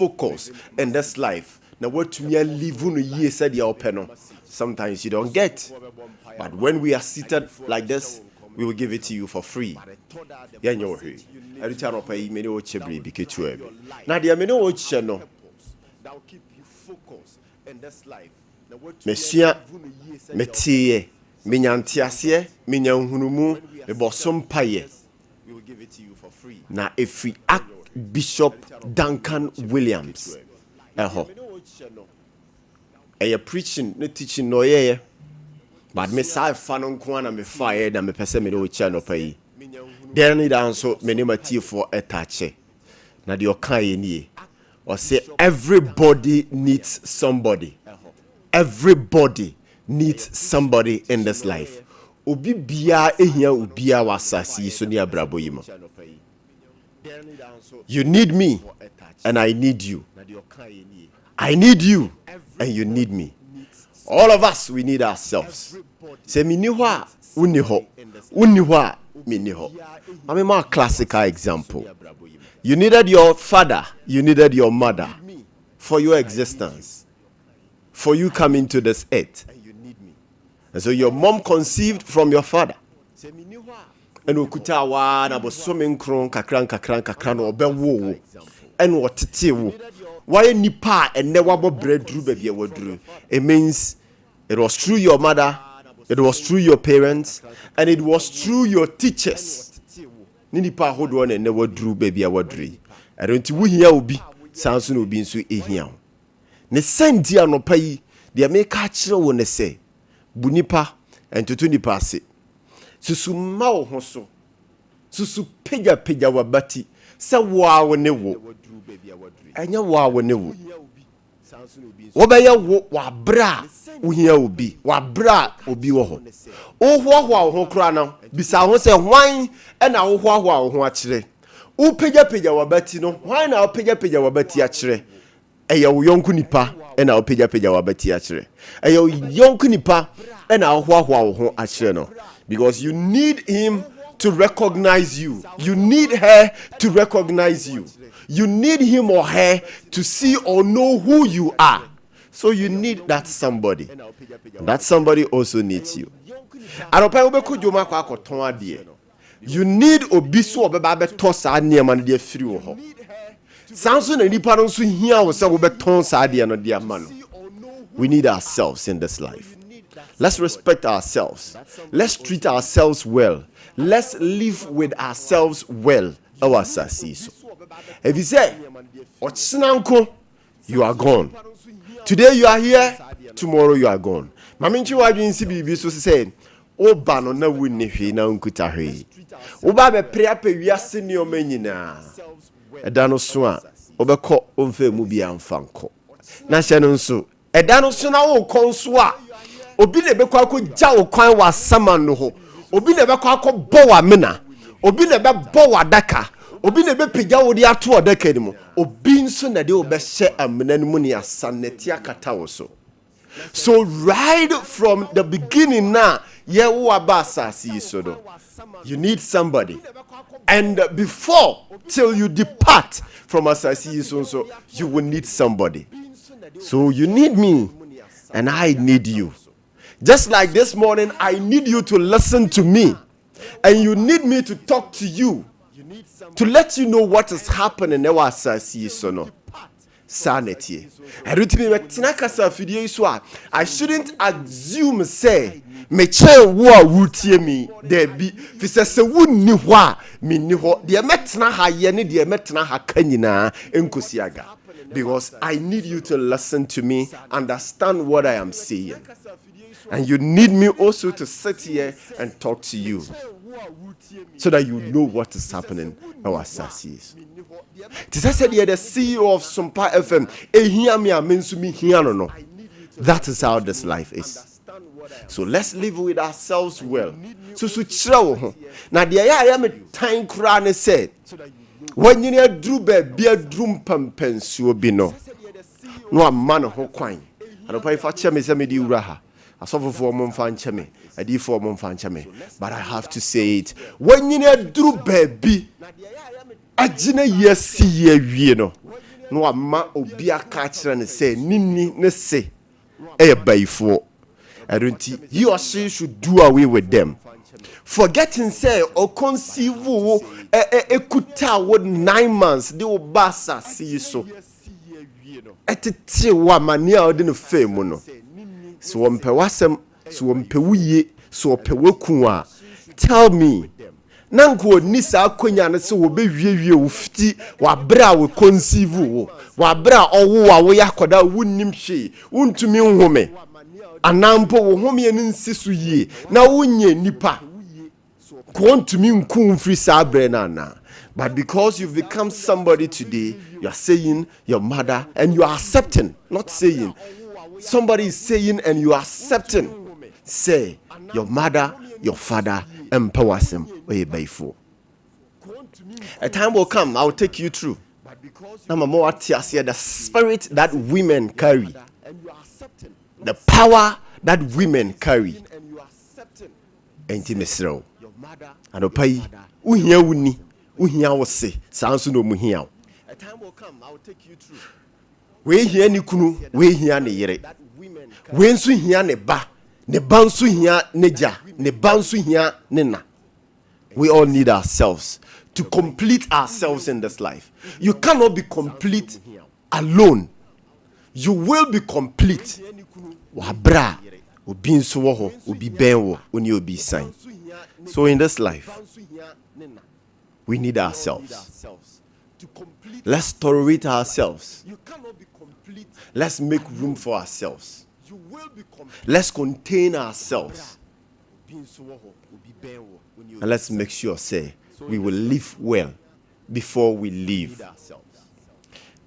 focus in this life. Now, what to me live on year said your penal. Sometimes you don't get, but when we are seated like this, we will give it to you for free. Yeah, you know, every time I pay many watch every big to now the many watch channel. That'll keep you focused in this life. Monsieur, Metie, Minyantiasie, Minyanhunumu, the Bosom Paye. We will give it to you for free. Now, if we act Bishop Duncan Williams, preaching, no teaching, no yeah. But me say fanon kwana me fire na me pese me do channel pay. There need answer me name for a touch. Na the okan ni or say everybody needs somebody. Everybody needs somebody in this life. Obi bia ehia obia wasasi so ni abrabo yimo. You need me and I need you. I need you and you need me. All of us, we need ourselves. Say me ni hwa uni ho. Uni hwa me ni ho. I mean my classical example. You needed your father, you needed your mother for your existence. For you coming to this earth. And so your mom conceived from your father. And ukuta wa na bosomen kron kakran obewo. And what tete why nipa and never bread drew baby wadru. It means it was through your mother, it was through your parents, and it was through your teachers. Nipa hold one and never drew baby wadri. I don't we here will be Samson will be so here. Ne send dia no pay, dia make catch won say. Bunipa and to nipa se. Susu ma wo ho so. Susu pega wabati. Sa wa wo ne wo. Anya wa wo ne wo. Wo be ya wo wa bra wo hia obi. Wa bra obi wo ho. Wo ho ho kra na bisa ho se hwan e na wo ho ho a kire. Wo pega wabati no. Hwan na wo pega wabati a kire. Eya wo yonku nipa e na wo pega wabati a kire. Eya wo yonku nipa e na wo ho a kire no. Because you need him to recognize you. You need her to recognize you. You need him or her to see or know who you are. So you need that somebody. And that somebody also needs you. You need obiso obeba beto saa niam na de afiri wo ho. Samson na nipa no so hia wo se wo beton saa de no de ama no. We need ourselves in this life. Let's respect ourselves. Let's treat ourselves well. Let's live with ourselves well. Our sasiso. If you say, Ochinanko, you are gone. Today you are here, tomorrow you are gone. Maminchi wajin si bibi so say, Oba no na wunni hwe na nkuta hwe. Oba be prayer pe wiase ne o manyina. Eda no so a, obekọ omfe mu bia mfanko. Na hye no nso, eda no so na wo konso a, obi ne bekọ akọja wo kwan wa saman no ho. Obi ne bekọ akọbọ wa mena. Obi ne be bọ wa daka. Obi ne be pija wo de ato odaka ni mo. Obi nso na de obehye amena ni mu ne asaneti akata wo so. So right from the beginning now, you need somebody. And before, till you depart from Asasi, so you will need somebody. So you need me, and I need you. Just like this morning, I need you to listen to me. And you need me to talk to you. To let you know what is happening in our Asasi, so no. Sanity. I shouldn't assume say me che wo wutie mi there be fi se wunni ho a me ni ho de metna ha ye ne de metna ha kanyina enkosiaga, because I need you to listen to me, understand what I am saying, and you need me also to sit here and talk to you so that you know what is happening in our assassins. Tisa said the CEO of Sompa FM, no. That is how this life is. So let's live with ourselves well. So chiro na de ya me tan kra ne said, when you drew be drum pampensuo bi no amana ho kwan anopa ifa che me se me di wura ha asofofo mo mfa nche me adifo mo mfa nche me, but I have to say it, when you drew baby agina yesi ye wie no no ama obi aka kire ne say nini ne se e bayfo. I don't think he or she should do away with them. Forgetting say or conceive ekuta with 9 months they will basa see so. Etiti wa mania odi no fame no. So wampe wasem so wampe wuye so ope weku a tell me nanko ni sa akonya ne se wo be wiewie wo fiti wa bra wo conceive wo wa bra owo wa wo yakoda wunnim hwe wuntumi nhome anampo wo home ne nsisu yie na wunye nipa kwantumi nkum free sabre na. But because you've become somebody today, you are saying your mother and you are accepting, not saying. Somebody is saying and you are accepting. Say your mother, your father, empowers them. A time will come, I will take you through. The spirit that women carry, the power that women carry. Intimacy. And opay, uhia wuni, uhia wose, sansu no muhia. A time will come, I will take you through. We hia ni kunu, we hia ne yere. We nsu hia ne ba nsu hia ne ja, ne ba nsu hia ne na. We all need ourselves to complete ourselves in this life. You cannot be complete alone. You will be complete. Wabra, obi nso wo ho, obi ben wo, oni obi sign. So in this life, we need ourselves. Let's tolerate ourselves. Let's make room for ourselves. Let's contain ourselves. And let's make sure, say, we will live well before we leave.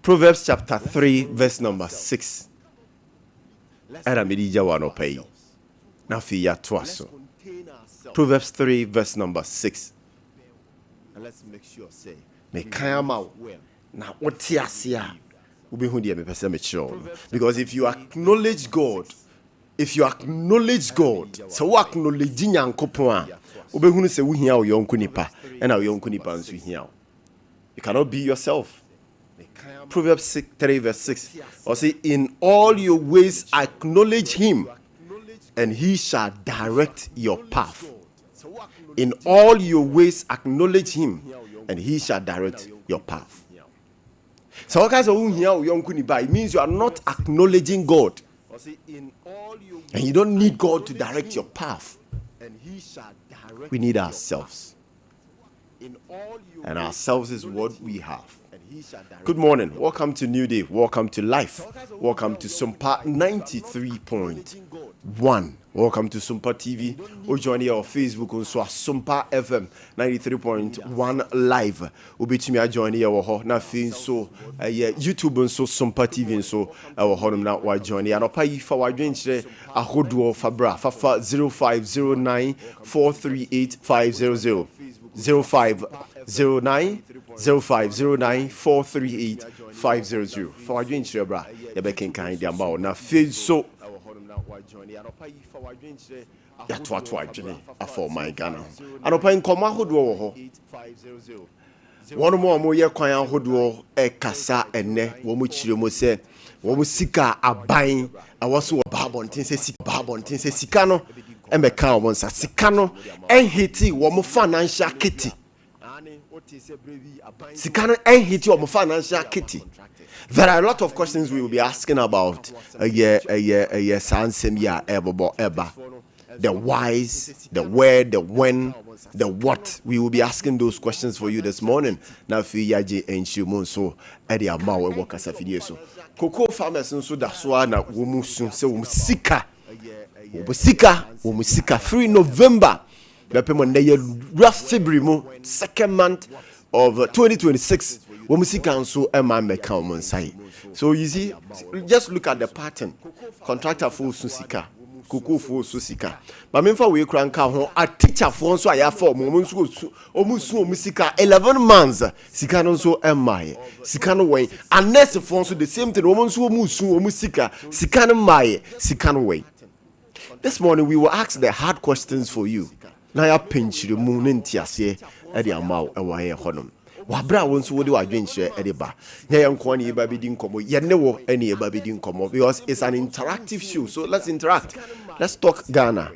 Proverbs chapter 3, verse number 6. Proverbs 3, verse number 6. And let's make sure, say, because if you acknowledge God, so acknowledging Yankopon, you cannot be yourself. Proverbs 3, verse 6. Or say, in all your ways acknowledge him, and he shall direct your path. In all your ways acknowledge him, and he shall direct your path. So it means you are not acknowledging God. And you don't need God to direct your path. We need ourselves. And ourselves is what we have. Good morning. Welcome to New Day. Welcome to life. Welcome to Sompa 93.1. Welcome to Sompa TV. Or join your Facebook on Sompa FM 93.1 live. Ubitimi a join your ho na fin so YouTube on so Sompa TV and so our honum na wa join ya no pay fa wa dwenchire ahodo fabra fafa 0509 438 500 0509 0509 438 500 for wa dwenchire bra ya be kenkan dia mba na fin so ya to adwene afọ my Ghana anopa nkoma ahodo wo ho one more ye kwan ahodo e kasa ene wo mu chire mo se wo mu sika aban awoso wo babontin se sika no e meka wo nsa sika no en hiti wo mu financial kitty sika no en hiti wo mu financial kitty. There are a lot of questions we will be asking about the whys, the where, the when, the what. We will be asking those questions for you this morning. Now, for Yaji and Shimon, so Ade Akye Abia so Cocoa farmers so that's why na womusun so musika 3 November. Rough February, 2nd month of 2026. So you see, just look at the pattern. Contractor for Susika, Kuku for Susika. But mean for we crank out a teacher for so I have for almost Musika 11 months. Sikano so am I. Sikano way. Unless the phone so the same thing, woman so Musika, Sikano my, Sikano way. This morning we will ask the hard questions for you. Now I pinch the moon in Tiasie at the amount away honum. wabra won so wode wadwenhye e de ba nya yanko ne ba bedi nkomo ye ne wo ene ye ba bedi nkomo because it's an interactive show. So let's interact, let's talk Ghana,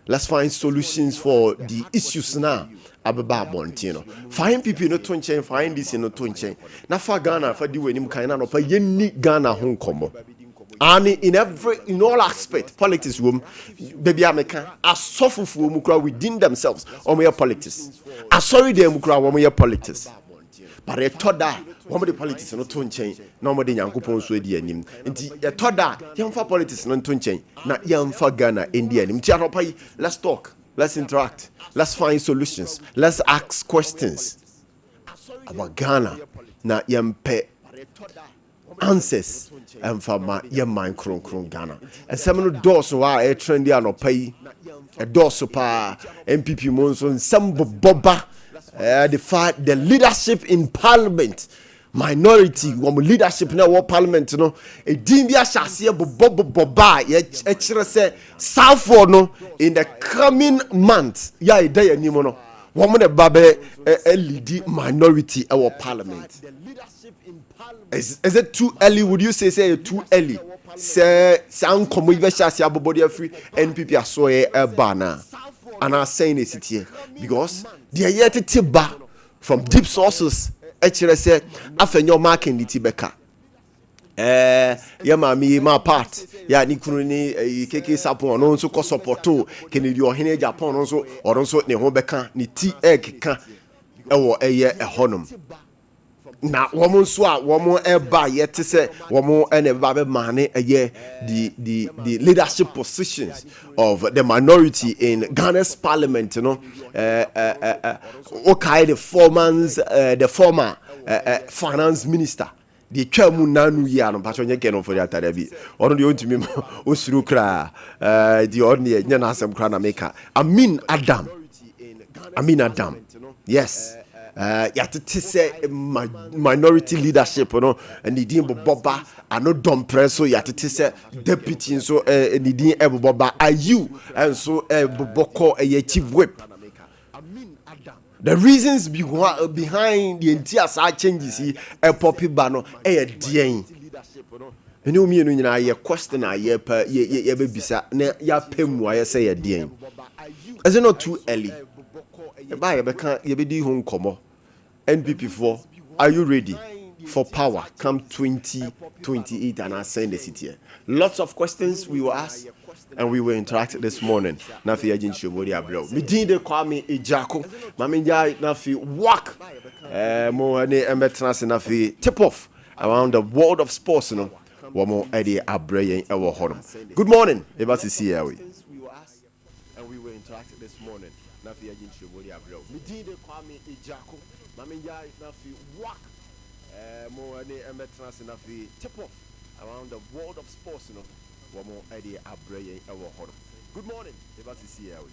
let's find solutions for the issues now. Ababa Bontino. Find people no to chain, find this in no to chain. Na fa Ghana for the way nim kaina no pa yenni Ghana hon komo. And in all aspects, politics room, baby America, as softful mukra within themselves, or mere politics. I sorry the mukra or mere politics. But I thought that one of the politics no to change, no more than Yankupon Swedi and him. And I thought that young for politics no to change, not young for Ghana, India. Let's talk. Let's interact. Let's find solutions. Let's ask questions about Ghana. Na yampe answers and for my mind kron Ghana. And some doors were a trendy and pay a doors pa MPP monson some boba the leadership in parliament. Minority, leadership in our parliament, you know, a dimbia shasia boba, say South no in the coming months. Yeah, day and no woman a babe a lead minority our parliament. Is it too early? Would you say too early? Say sound come with shasia bobody free NPP so a banner. And I'm saying it here because they are yet to tiba from deep sources. Actually say afenyo marking the tibeka ya mami ma part ya ni kunu ni keke sapon no nso ko supporto Kennedy ohene Japan no nso ne ho beka ni ti egg ka ewo eye ehonum na womo nso a womo eba ye te se womo ene ba be mane eye the leadership positions of the minority in Ghana's parliament, you know. Okay, the former finance minister, the chairman nanu ya no patro nye keno for that bi ono de ontimi osuru kra the ordinary nya na asem kra na maker Amin Adam, yes. Yatete say minority leadership, you know, and the boba are no dumb press, so yatete say deputy, so the boba are you, and so boko a chief whip. The reasons behind the entire side changes here, a poppy banner, a dean. You know me, and I question I ye bisa, ya pem I say a dean. Is it not too early? Buy a can't ye be home come. NPP4, are you ready for power come 2028 and I send the city? Lots of questions we will ask and we will interact this morning. Nafi agent Shomori Abro. Me din de Kwame Ejako. Mami njai nafi work. Mo ane embetrans nafi tip off around the world of sports, you know. Wamo Ade Abia ewo honom. Good morning. Eba sisi yawe. And we will interact this morning. Nafi agent Shomori Abro. Me din de Kwame Ejako. Mami njai nafi work. Mo ane embetrans nafi tip off around the world of sports, you know. Wamo Ade Abia ewo honom. Good morning. Eba sisi yawe.